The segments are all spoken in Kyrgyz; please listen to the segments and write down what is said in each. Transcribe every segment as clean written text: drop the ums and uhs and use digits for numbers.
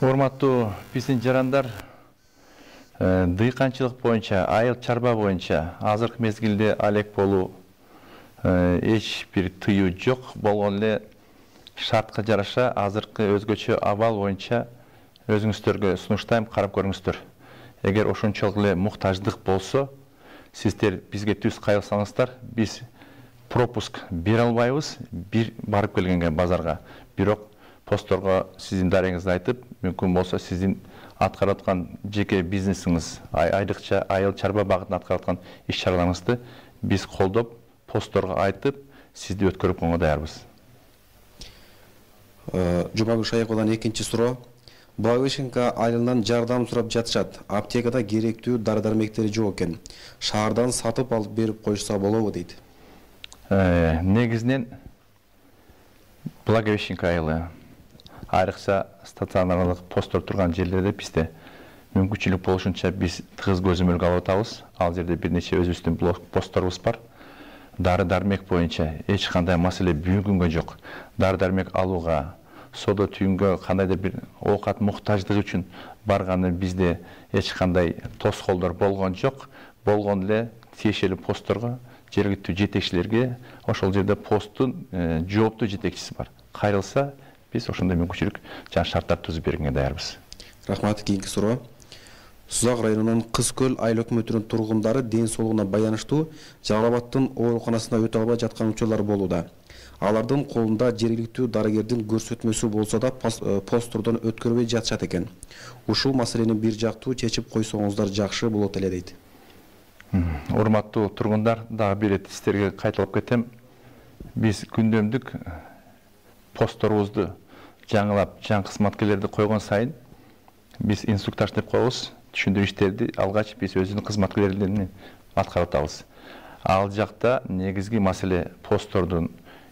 Урматтуу биздин жарандар, дыйканчылык боюнча, айыл чарба боюнча азыркы мезгилде алек болуу эч бир тыюу жок болгон эле шартка жараша азыркы өзгөчө абал боюнча өзүңүздөргө сунуштайм, карап көрүңүздөр. Эгер ошончолук эле муктаждык болсо, сиздер бизге түз кайрылсаңыздар, биз пропуск бере албайбыз, бир барып келгенге базарга. Бирок постторго сиздин дарегиңизди айтып, мүмкүн болсо сиздин аткарып аткан жеке бизнесиңиз, айрыкча айыл чарба багытында аткарып аткан иш-чараларыңызды биз колдоп, постторго айтып, сизди өткөрүп койгонго даярбыз. Жумагүл Шаяковадан экинчи суроо. Благовещенка айылынан жардам сурап жатышат. Аптекада керектүү дары-дармектери жок экен. Шаардан сатып алып берип коюшса болобу дейт. Негизинен Благовещенка айылы айрыкча стационарлык посттор турган жерлерде бизде мүмкүнчүлүк болушунча биз тыгыз көзөмөлгө алып атабыз. Ал жерде бир нече өзүбүздүн постторубуз бар. Дары-дармек боюнча эч кандай маселе бүгүнкү күнгө жок. Дары-дармек алууга, соода түйүнгө кандайдыр бир оокат муктаждыгы үчүн барганы бизде эч кандай тоскоолдор болгон жок. Болгон эле тиешелүү постторго, жергиликтүү жетекчилерге ошол жерде посттун жооптуу жетекчиси бар. Кайрылса, биз ошондой мүмкүнчүлүк жана шарттар түзүп бергенге даярбыз. Рахмат. Кийинки суроо. Сузак районунун Кыз Көл айыл өкмөтүнүн тургундары ден соолугуна байланыштуу Жалал Абадтын ооруканасына өтө албай жаткан учурлар болууда. Алардын колунда жергиликтүү дарыгердин көрсөтмөсү болсо да посттордон өткөрбөй жатышат экен. Ушул маселени бир жактуу чечип койсоңуздар жакшы болот эле дейт. Урматтуу тургундар, дагы бир ирет сиздерге кайталап кетем. Биз күндөмдүк постторубузду жаңылап, жаңы кызматкерлерди койгон сайын биз инструктаж деп коебуз. Түшүндүрүү иштерди алгач биз өзүнүн кызматкерлерин аткарып атабыз. Ал жакта негизги маселе посттордун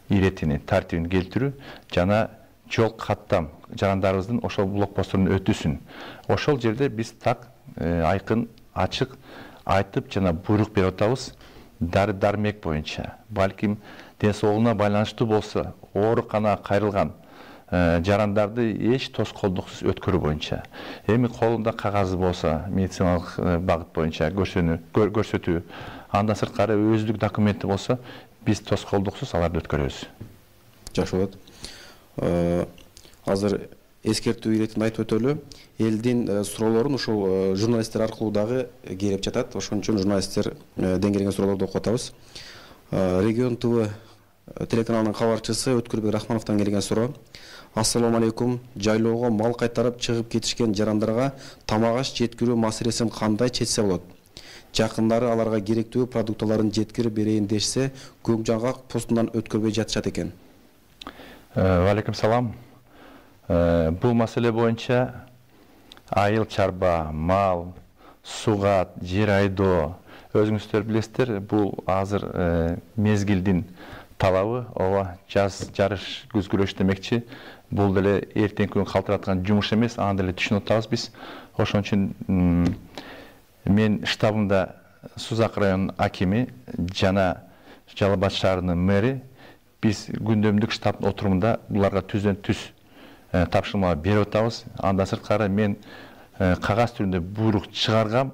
иретини, тартибин келтирүү жана жол каттам жарандарыбыздын ошол блокпосттордун өтүүсүн. Ошол жерде биз так айкын, ачык айтып жана буйрук берип атабыз. Дары-дармек боюнча, балким ден соолугуна байланыштуу болсо, ооруканага кайрылган жарандарды эч тоскоолдуксуз өткөрүү боюнча. Эми колунда кагазы болсо, медициналык багыт боюнча көрсөтүү, андан сырткары өздүк документи болсо, биз тоскоолдуксуз аларды өткөрөбүз. Жакшы болот. Азыр эскертүү иретин айтып өтөлү. Элдин суроолорун ушул журналисттер аркылуу дагы келип жатат. Ошон үчүн журналисттер келген суроолорду окуп атабыз. Регион ТВ телеканалынын кабарчысы Өткүрбек Рахмановдон келген суроо. Ассаламу алейкум. Жайлоого мал кайтарып чыгып кетишкен жарандарга тамак аш жеткирүү маселесин кандай чечсе болот? Жакындары аларга керектүү продукталарын жеткирип берейин дешсе, көк жаңгак постунан өткөрбөй жатышат экен. Алейкум салам. Бул маселе боюнча айыл чарба, мал, сугат, жер айдоо, өзүңүздөр билесиздер, бул азыр мезгилдин талабы, ооба, жарыш, күз күрөш демекчи. Бул деле эртеңки күн калтыраткан жумуш эмес, аны деле түшүнүп атабыз биз. Ошон үчүн мен штабымда Сузак районунун акими жана Жалал Абад шаарынын мэри биз күндөмдүк штаб отурумунда буларга түздөн түз тапшырма берип атабыз. Андан сырткары мен кагаз түрүндө буйрук чыгаргам.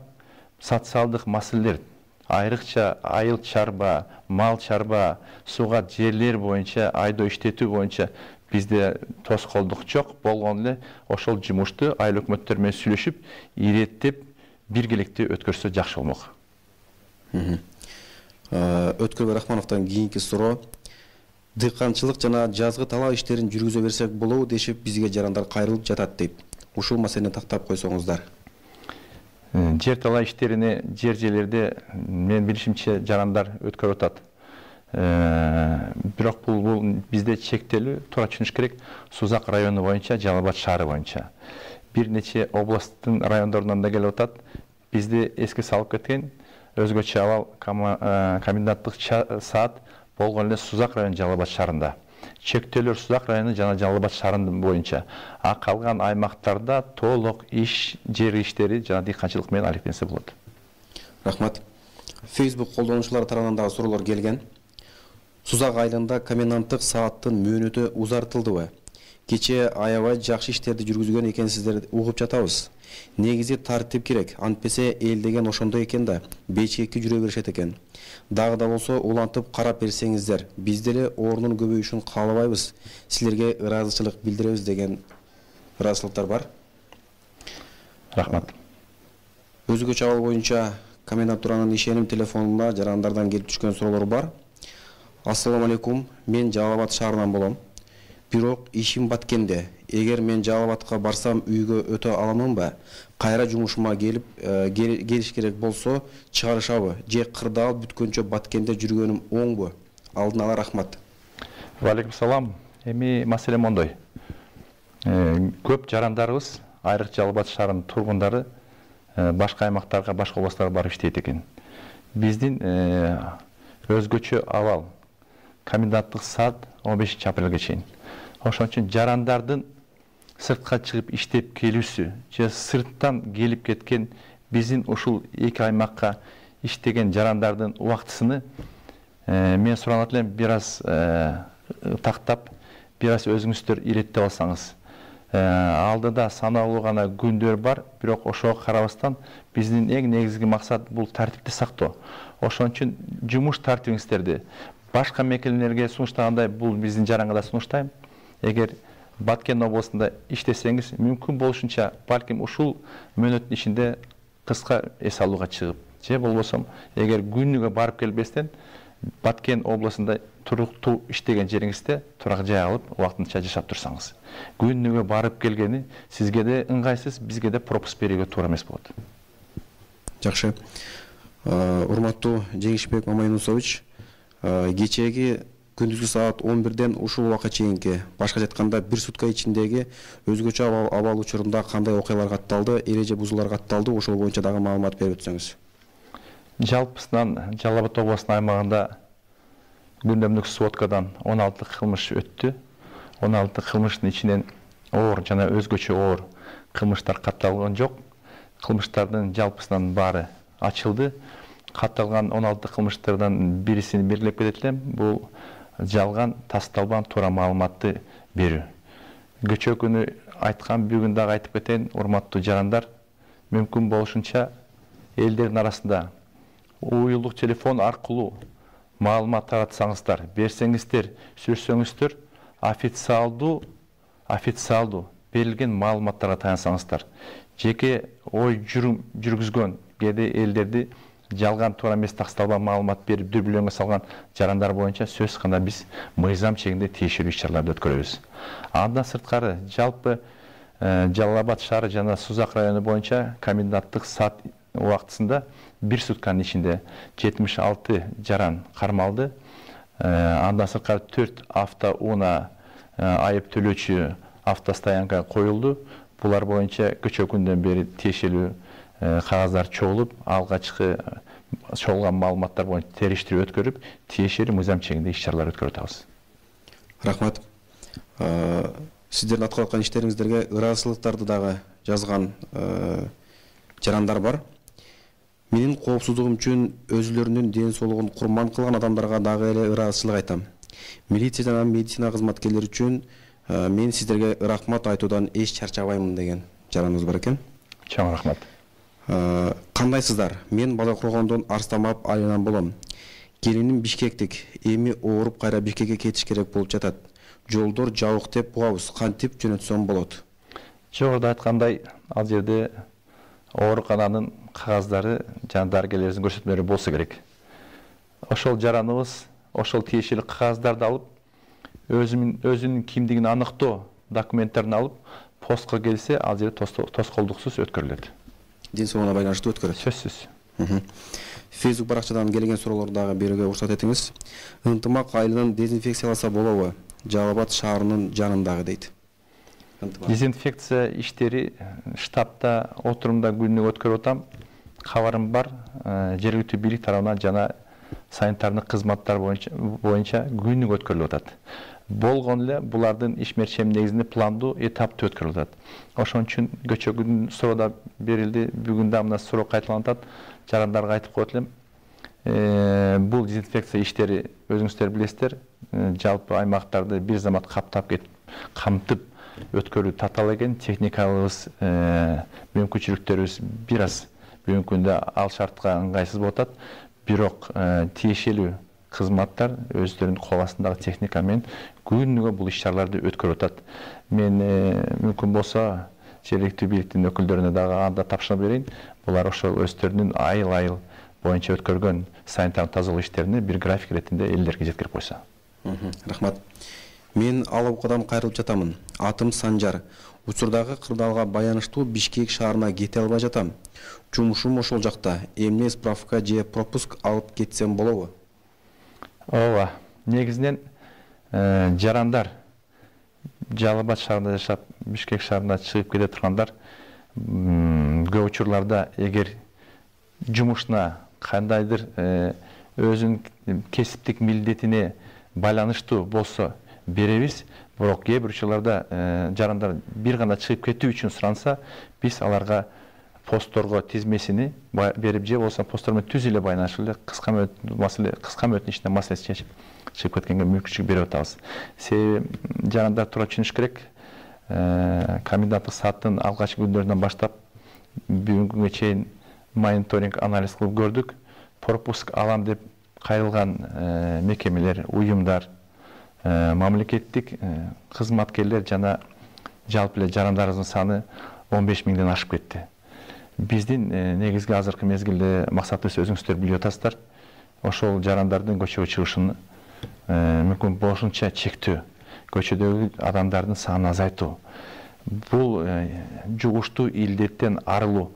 Социалдык маселелер, айрыкча айыл чарба, мал чарба, сугат жерлер боюнча, айдоо иштетүү боюнча бизде тоскоолдук жок. Болгон эле ошол жумушту айыл өкмөттөр менен сүйлөшүп, иреттеп, биргеликте өткөрсө жакшы болмок. Өткүрбек Рахмановдон кийинки суроо. Дыйканчылык жана жазгы талаа иштерин жүргүзө берсек болобу дешип бизге жарандар кайрылып жатат дейт. Ушул маселени тактап койсоңуздар. Жер талаа иштерине жерлерде мен билишимче жарандар өткөрүп атат. Бирок бул бизде чектелүү, туура түшүнүш керек. Сузак району боюнча, Жалал Абад шаары боюнча. Бир нече областтын райондорунан да келип атат. Бизде эске салып кеткен өзгөчө абал коменданттык саат болгон эле Сузак району Жалал Абад шаарында. Чектөөлөр Сузак району жана Жалал Абад шаарынын боюнча. А калган аймактарда толук жер иштери жана дыйканчылык менен алектенсе болот. Рахмат. Facebook колдонуучулар тарабынан дагы суроолор келген. Сузак айылында коменданттык сааттын мөөнөтү узартылдыбы? Кече аябай жакшы иштерди жүргүзгөн экенсиздер угуп жатабыз. Негизи тартип керек. Антпесе эл деген ошондой экен да, бечекке жүрө беришет экен. Дагы да болсо улантып карап берсеңиздер, биз деле ордунун көбөйүшүн каалабайбыз. Силерге ыраазычылык билдиребиз деген ыраазычылыктар бар. Рахмат. Өзгөчө абал боюнча комендатуранын ишеним телефонуна жарандардан келип түшкөн суроолор бар. Ассаламу алейкум, мен Жалал Абад шаарынан болом. Бирок ишим Баткенде. Эгер мен Жалал Абадка барсам үйгө өтө аламын ба? Кайра жумушума келип келиш керек болсо чыгарышабы? Же кырдаал бүткөнчө Баткенде жүргөнүм оңбу? Алдын ала рахмат. Валейкум салам. Эми маселе мондой. Көп жарандарыбыз, айрыкча Жалал Абад шаарынын тургундары башка аймактарга, башка областтарга барып иштейт экен. Биздин өзгөчө абал коменданттык саат 15 апрелге чейин. Ошон үчүн жарандардын сыртка чыгып иштеп келүүсү же сырттан келип кеткен биздин ушул эки аймакка иштеген жарандардын убактысыны мен суранат элем бир аз тактап, бир аз өзүңүздөр иреттеп алсаңыз. Алдыда саналуу гана күндөр бар, бирок ошого карабастан биздин эң негизги максат бул тартипти сактоо. Ошон үчүн жумуш тартибиңиздерди башка мекемелерге сунуштагандай бул биздин жаранга да сунуштайм. Эгер Баткен областында иштесеңиз, мүмкүн болушунча балким ушул мөөнөттүн ичинде кыска эс алууга чыгып, же болбосо эгер күнүгө барып келбестен Баткен областында туруктуу иштеген жериңизде турак жай алып, убактынча жашап турсаңыз. Күнүгө барып келгени сизге де ыңгайсыз, бизге де пропуск берүүгө туура эмес болот. Жакшы. Урматтуу Жеңишбек Мамайнусович, кечеги күндүзгү саат 11-ден ушул убакка чейинки, башка айтканда 1 сутка ичиндеги өзгөчө абал учурунда кандай окуялар катталды, эреже бузуулар катталды, ошол боюнча дагы маалымат берип өтсөңүз. Жалпысынан Жалал Абад областынын аймагында күндөмдүк сводкадан 16 кылмыш өттү. 16 кылмыштын ичинен оор жана өзгөчө оор кылмыштар катталган жок. Кылмыштардын жалпысынан баары ачылды. Катталган 16 кылмыштардан бирисин белгилеп кетет элем. Бул жалган, тасталбан туура маалыматты берүү. Көчө күнү айткан, бүгүн дагы айтып кетейин, урматтуу жарандар, мүмкүн болушунча элдердин арасында уюлдук телефон аркылуу маалымат таратсаңыздар, берсеңиздер, сүрсөңүздөр, официалдуу берилген маалыматтарга таянсаңыздар. Жеке ой жүргүзгөн кээде элдерди жалган туура эмес тасталбан маалымат берип дүрбүлөңгө салган жарандар боюнча сөз гана биз мыйзам чегинде тиешелүү иш-чараларды өткөрөбүз. Андан сырткары жалпы Жалал Абад шаары жана Сузак району боюнча коменданттык саат убактысында 1 сутканын ичинде 76 жаран кармалды. Андан сырткары 4 автоунаа айып төлөөчү автостоянкага коюлду. Булар боюнча көчө күндөн бери тиешелүү кагаздар чогулуп, алгачкы чогулган маалыматтар боюнча териштирүү өткөрүп, тиешелүү мыйзам чегинде иш-чаралар өткөрүп атабыз. Рахмат. Сиздердин аткарып аткан иштериңиздерге ыраазычылыктарды дагы жазган жарандар бар. Менин коопсуздугум үчүн өзүлөрүнүн ден соолугун курман кылган адамдарга дагы эле ыраазычылык айтам. Милиция жана медицина кызматкерлери үчүн мен сиздерге рахмат айтуудан эч чарчабаймын деген жараныбыз бар экен. Чоң рахмат. Кандайсыздар? Мен Бадакургондон Арстамап айынан болом. Келиним Бишкектик. Эми ооруп кайра Бишкекке кетиш керек болуп жатат. Жолдор жабык деп угабыз. Кантип жөнөтсөм болот? Жогоруда айткандай, ал жерде оорукананын кагаздары жана дарыгерлердин көрсөтмөлөрү болсо керек. Ошол жараныбыз ошол тиешелүү кагаздарды алып, өзүнүн кимдигин аныктоо документтерин алып, постко келсе, ал жерде тоскоолдуксуз өткөрүлөт. Ден соолугуна байланыштуу өткөрөт. Сөзсүз. Facebook баракчадан келген суроолорду дагы берүүгө уруксат этиңиз. Ынтымак айылын дезинфекцияласа болобу? Жалал Абад шаарынын жанындагы дейт. Дезинфекция иштери штабта отурумда күнүгө өткөрүп атам. Кабарым бар, жергиликтүү бийлик тарабынан жана санитардык кызматтар боюнча күнүгө өткөрүлүп атат. Болгон эле булардын ишмерчем негизинде пландуу этаптуу өткөрүлүп атат. Ошон үчүн көчө күн суроо да берилди, бүгүн да мына суроо кайталанып атат. Жарандарга айтып коет элем. Бул дезинфекция иштери өзүңүздөр билесиздер, жалпы аймактарды бир замат камтып өткөрүү татаал экен, техникалыбыз, мүмкүнчүлүктөрүбүз бир аз бүгүнкү күндө ал шартка ыңгайсыз болуп атат. Бирок тиешелүү кызматтар өздөрүнүн кол астындагы техника менен күнүгө бул иш-чараларды өткөрүп атат. Мен мүмкүн болсо жергиликтүү бийликтин өкүлдөрүнө дагы анда тапшырма берейин. Булар ошол өздөрүнүн айыл боюнча өткөргөн санитардык тазалоо иштерини бир график иретинде элдерге жеткирип койсо. Рахмат. Мен Алабукадан кайрылып жатамын. Атым Санжар. Учурдагы кырдаалга баяныштуу Бишкек шаарына кете албай жатам. Жумушум ошол жакта. Эмне справка же пропуск алып кетсем болобу? Ооба. Негизинен жарандар Жалал Абад шаарында жашап, Бишкек шаарына чыгып кете тургандар көп учурларда эгер жумушуна кандайдыр өзүнүн кесиптик милдетине байланыштуу болсо беребиз. Бирок кээ бир учурларда жарандар бир гана чыгып кетүү үчүн суранса, биз аларга постторго тизмесини берип же болсо посттор менен түз эле байланышып эле кыска мөөнөттүн ичинде маселесин чечип чыгып кеткенге мүмкүнчүлүк берип атабыз. Себеби жарандар туура түшүнүш керек. Коменданттык сааттын алгачкы күндөрүнөн баштап бүгүнкү күнгө чейин мониторинг анализ кылып көрдүк. Пропуск алам деп кайрылган мекемелер, уюмдар, мамлекеттик кызматкерлер жана жалпы эле жарандарыбыздын саны 15 миңден ашып кетти. Биздин негизги азыркы мезгилде максатыбыз өзүңүздөр билип атасыздар. Ошол жарандардын көчөгө чыгышын мүмкүн болушунча чектөө, көчөдөгү адамдардын санын азайтуу. Бул жугуштуу илдеттен арылуу.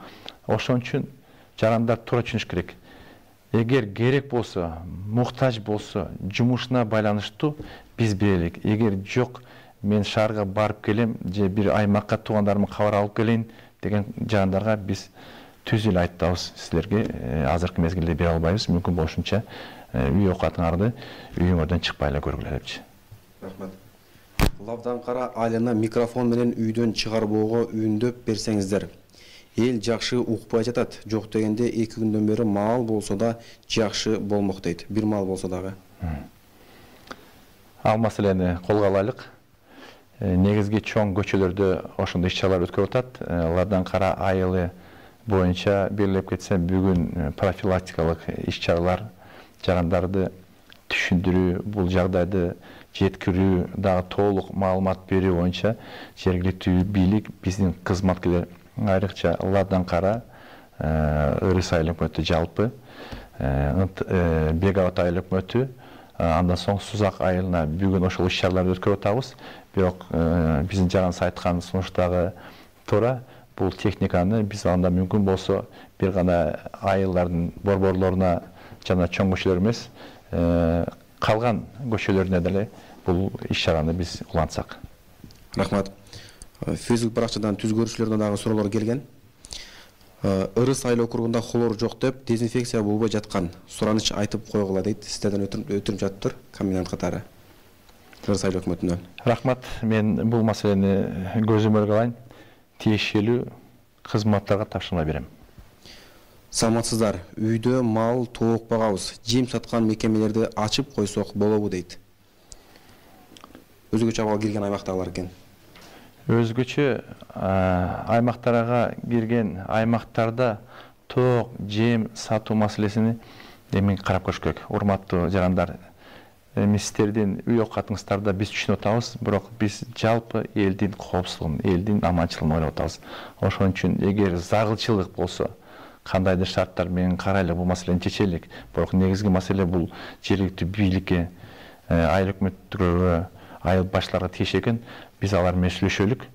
Ошон үчүн жарандар туура түшүнүш керек. Эгер керек болсо, муктаж болсо, жумушуна байланыштуу биз берелик. Эгер жок, мен шаарга барып келем же бир аймакка туугандарымдын кабар алып келейин деген жарандарга биз түз эле айтабыз, силерге азыркы мезгилде бере албайбыз. Мүмкүн болушунча үй оокатыңарды үйүңөрдөн чыкпай эле көргүлө депчи. Рахмат. Лавдан кара айлана микрофон менен үйдөн чыгарбоого үндөп берсеңиздер. Эл жакшы укпай жатат. Жок дегенде 2 күндөн бери маал болсо да жакшы болмок дейт. Бир маал болсо дагы. Ал маселени колго алайлык. Негизги чоң көчөлөрдө ошондой иш-чаралар өткөрүп атат. Лавдан кара айылы боюнча белгилеп кетсем, бүгүн профилактикалык иш-чаралар, жарандарды түшүндүрүү, бул жагдайды жеткирүү, дагы толук маалымат берүү боюнча жергиликтүү бийлик, биздин кызматкерлер, айрыкча Лавдан кара, Ырыс айыл өкмөтү жалпы, Бегабад айыл өкмөтү, андан соң Сузак айылына бүгүн ошол иш-чараларды өткөрүп атабыз. Бирок биздин жараныбыз айткан сунуштагы туура, бул техниканы биз анда мүмкүн болсо бир гана айылдардын борборлоруна жана чоң көчөлөр эмес, калган көчөлөрүнө деле бул иш-чараны биз улантсак. Рахмат. Facebook баракчадан түз көрүүчүлөрдөн дагы суроолор келген. Ырыс айыл округунда хлор жок деп дезинфекция болбой жаткан. Сураныч айтып койгула дейт. Сиздерден өтүнүп жатыптыр комендант катары. Ырыс айыл өкмөтүнөн. Рахмат. Мен бул маселени көзөмөлгө алайын. Тиешелүү кызматтарга тапшырма берем. Саламатсыздар. Үйдө мал тоок багабыз. Жем саткан мекемелерди ачып койсок болобу дейт. Өзгөчө абал кирген аймактагылар экен. Өзгөчө аймактарга кирген аймактарда тоок, жем сатуу маселесини эми карап көрүш керек. Урматтуу жарандар, сиздердин үй оокатыңыздарда биз түшүнүп атабыз, бирок биз жалпы элдин коопсуздугун, элдин аманчылыгын ойлоп атабыз. Ошон үчүн эгер зарылчылык болсо, кандайдыр шарттар менен карайлы бул маселени чечелик. Бирок негизги маселе бул жергиликтүү бийликке, айыл өкмөттөргө, айыл башчыларга тийиш экен. Биз алар менен сүйлөшөлүк.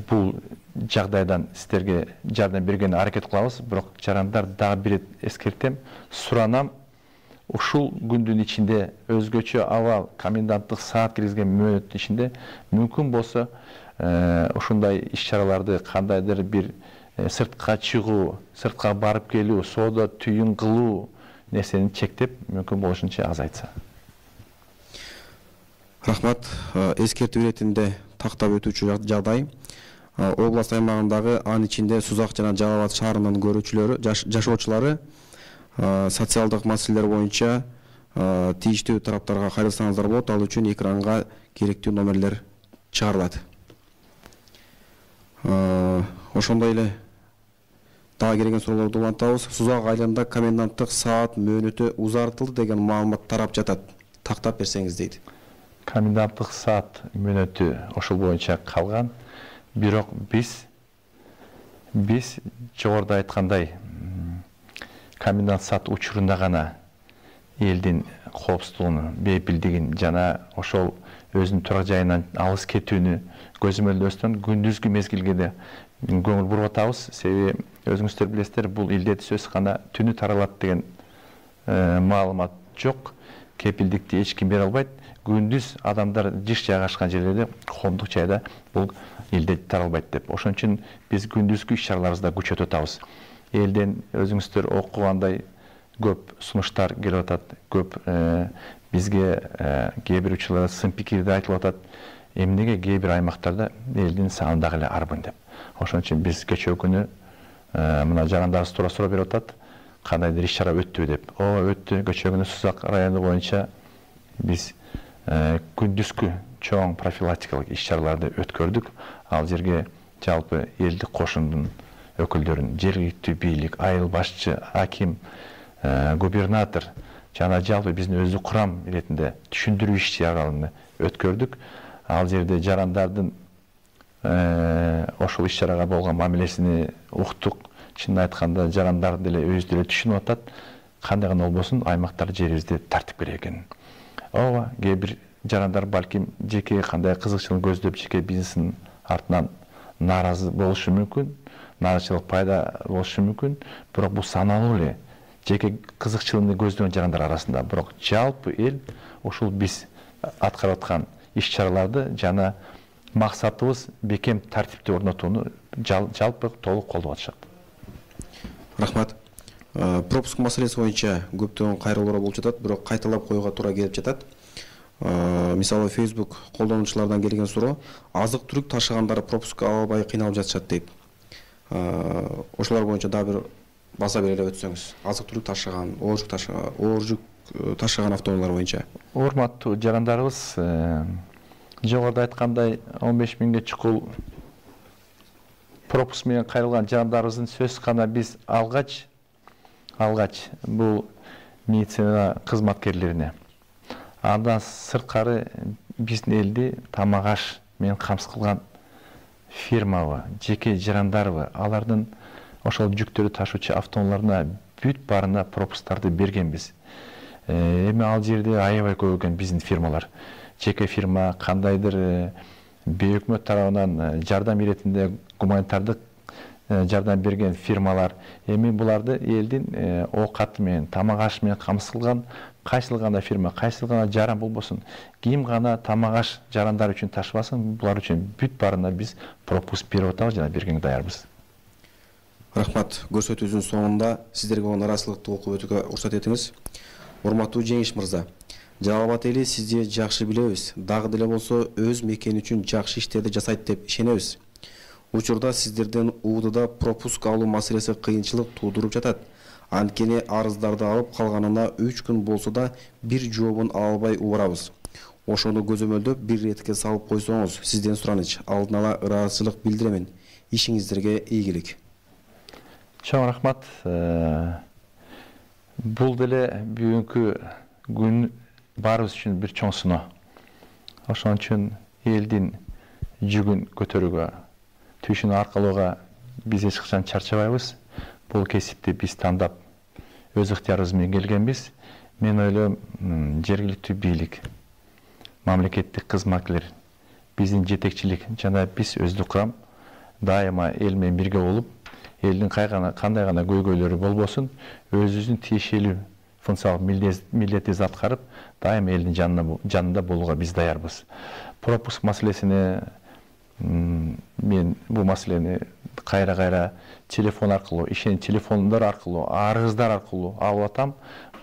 Бул жагдайдан сиздерге жардам бергенге аракет кылабыз. Бирок жарандар дагы бир эскертем, суранам. Ушул күндүн ичинде өзгөчө абал коменданттык саат киргизген мөөнөттүн ичинде мүмкүн болсо ушундай иш-чараларды кандайдыр бир сыртка чыгуу, сыртка барып келүү, соода түйүн кылуу нерсени чектеп, мүмкүн болушунча азайтса. Рахмат. Эскертүү иретинде тактап өтүүчү жагдай. Област аймагындагы анын ичинде Сузак жана Жалал Абад шаарынын көрүүчүлөрү, жашоочулары социалдык маселелер боюнча тийиштүү тараптарга кайрылсаңыздар болот. Ал үчүн экранга керектүү номерлер чыгарылат. Ошондой эле дагы келген суроолорду улантабыз. Сузак айылында коменданттык саат мөөнөтү узартылды деген маалымат тарап жатат. Тактап берсеңиз дейт. Коменданттык саат мөөнөтү ошол боюнча калган. Бирок биз жогоруда айткандай комендант саат учурунда гана элдин коопсуздугун, бейпилдигин жана ошол өзүнүн турак жайынан алыс кетүүнү көзөмөлдөстөн күндүзгү мезгилге да көңүл буруп атабыз. Себеби өзүңүздөр билесиздер, бул илдет сөз гана түнү таралат деген маалымат жок. Кепилдикти эч ким бере албайт. Күндүз адамдар жыш жайгашкан жерлерде, коомдук жайда бул илдет таралбайт деп. Ошон үчүн биз күндүзгү иш-чараларыбызды күчөтүп атабыз. Элден өзүңүздөр окугандай көп сунуштар келип атат, көп бизге кээ бир учурларда сын пикирди айтылып атат. Эмнеге кээ бир аймактарда элдин саны дагы эле арбын деп. Ошон үчүн биз кечээ күнү мына жарандарыбыз туура суроо берип атат. Кандайдыр иш-чара өттүбү деп. Ооба өттү. Кечээ күнү Сузак району боюнча биз күндүзгү чоң профилактикалык иш-чараларды өткөрдүк. Ал жерге жалпы элдик кошундун өкүлдөрүн, жергиликтүү бийлик, айыл башчы, аким, губернатор жана жалпы биздин өздүк курам иретинде түшүндүрүү иш-чараларын өткөрдүк. Ал жерде жарандардын ошол иш-чарага болгон мамилесини уктук. Чынын айтканда жарандар деле өздөрү түшүнүп атат. Кандай гана болбосун аймактар жерибизди тартып керек экенин. Ооба, кээ бир жарандар балким жеке кандай кызыкчылык көздөп жеке бизнесин артынан нааразы болушу мүмкүн, нааразычылык пайда болушу мүмкүн. Бирок бул саналуу эле жеке кызыкчылыгын көздөгөн жарандар арасында. Бирок жалпы эл ошол биз аткарып аткан иш-чараларды жана максатыбыз бекем тартипти орнотууну жалпы толук колдоп атышат. Рахмат. Пропуск маселеси боюнча көптөгөн кайрылуулар болуп жатат, бирок кайталап коюуга туура келип жатат. Мисалы Facebook колдонуучулардан келген суроо, азык-түлүк ташыгандары пропуск ала албай кыйналып жатышат дейт. Ошолор боюнча дагы бир баса бере өтсөңүз. Азык-түлүк ташыган, ооржук ташыган автоунаалар боюнча. Урматтуу жарандарыбыз, жогоруда айткандай 15 миңге чукул пропуск менен кайрылган жарандарыбыздын сөз гана биз алгач бул медицина кызматкерлерине. Андан сырткары биздин элди тамак аш менен камсыз кылган фирмабы, жеке жарандарбы, алардын ошол жүктөрү ташуучу автоунааларына бүт баарына пропусктарды бергенбиз. Эми ал жерде аябай көп экен биздин фирмалар. Жеке фирма кандайдыр бейөкмөт тарабынан жардам иретинде гуманитардык жардам берген фирмалар эми буларды элдин оокаты менен, тамак аш менен камсыз кылган кайсыл гана фирма, кайсыл гана жаран болбосун, ким гана тамак аш жарандар үчүн ташыбасын, булар үчүн бүт баарына биз пропуск берип атабыз жана бергенге даярбыз. Рахмат. Көрсөтүүбүздүн соңунда сиздерге болгон ыраазычылыкты окуп өтүүгө уруксат этиңиз. Урматтуу Жеңиш мырза, Жалал Абад эли сизди жакшы билебиз, дагы деле болсо өз мекени үчүн жакшы иштерди жасайт деп ишенебиз. Учурда сиздерден УУДда пропуск алуу маселеси кыйынчылык туудуруп жатат. Анткени арыздарды алып калганына 3 күн болсо да бир жообун ала албай убарабыз. Ошону көзөмөлдөп бир иретке салып койсоңуз, сизден сураныч, алдын ала ыраазычылык билдиремен. Ишиңиздерге ийгилик. Чоң рахмат. Бул деле бүгүнкү күн баарыбыз үчүн бир чоң сыноо. Ошон үчүн элдин жүгүн көтөрүүгө, түйшүнү аркалууга биз эч качан чарчабайбыз. Бул кесипти биз тандап өз ыктыярыбыз менен келгенбиз. Мен ойлойм, жергиликтүү бийлик, мамлекеттик кызматкерлер, биздин жетекчилик жана биз өздүк курам дайыма эл менен бирге болуп, элдин кандай гана көйгөйлөрү болбосун, өзүбүздүн тиешелүү функциялык милдетибизди аткарып, дайыма элдин жанында болууга биз даярбыз. Пропуск маселесине мен бул маселени кайра телефон аркылуу, телефондор аркылуу, арыздар аркылуу алып атам.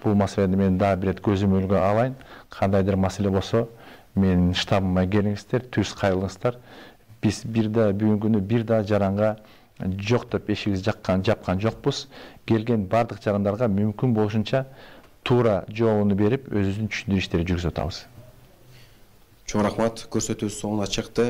Бул маселени мен дагы бир рет көзөмөлгө алайын. Кандайдыр маселе болсо, менин штабыма келиңиздер, түз кайрылыңыздар. Биз бүгүнкү күнү бир да жаранга жок деп эшигибизди жапкан жокпуз. Келген бардык жарандарга мүмкүн болушунча туура жообуну берип, өзүбүздүн түшүндүрүү иштерин жүргүзүп атабыз. Чоң рахмат, көрсөтүүбүз соңуна чыкты.